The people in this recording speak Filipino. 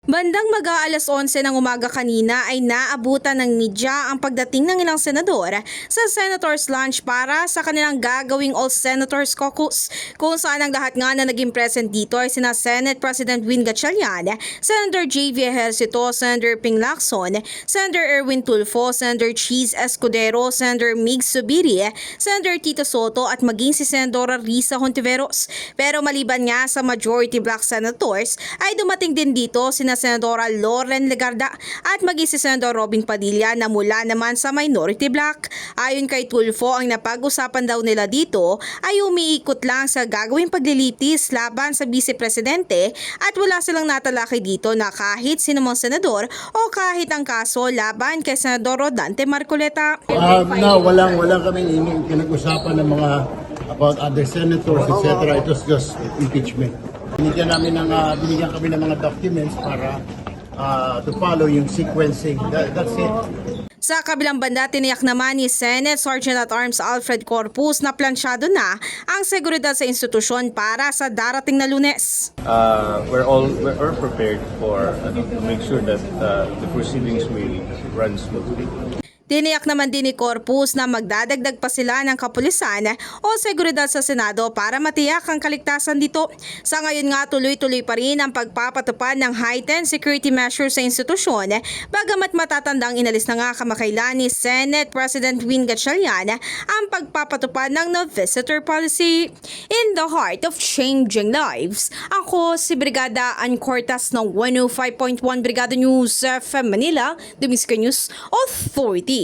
Bandang mag-aalas 11 ng umaga kanina ay naabutan ng media ang pagdating ng ilang senador sa Senators Lunch para sa kanilang gagawing All Senators Caucus, kung saan ang lahat nga na naging present dito ay sina Senate President Win Gatchalian, Senator J.V. Ejercito, Senator Ping Lacson, Senator Erwin Tulfo, Senator Cheese Escudero, Senator Mig Zubiri, Senator Tito Soto at maging si Senadora Risa Hontiveros. Pero maliban nga sa majority black senators ay dumating din dito sina Senadora Loren Legarda at maging si Senador Robin Padilla na mula naman sa minority black. Ayon kay Tulfo, ang napag-usapan daw nila dito ay umiikot lang sa gagawing paglilitis laban sa Vice Presidente at wala silang natalakay dito na kahit sinumang senador o kahit ang kaso laban kay Senador Rodante Marcoleta. No, walang kami pinag-usapan ng mga about other senators, etc. It was just impeachment. Binigyan kami ng mga documents para to follow yung sequencing. That's it. Sa kabilang banda, tiniyak naman ni Senate Sergeant at Arms Alfred Corpus na plansyado na ang seguridad sa institusyon para sa darating na Lunes. We're prepared to make sure that the proceedings will run smoothly. Tiniyak naman din ni Corpus na magdadagdag pa sila ng kapulisan o seguridad sa Senado para matiyak ang kaligtasan dito. Sa ngayon nga, tuloy-tuloy pa rin ang pagpapatupad ng heightened security measures sa institusyon, bagamat matatandang inalis na nga kamakailan ni Senate President Win Gatchalian ang pagpapatupad ng no visitor policy. In the heart of changing lives, ako si Brigada Ann Cortas ng 105.1 Brigada News FM Manila, The Miska News Authority.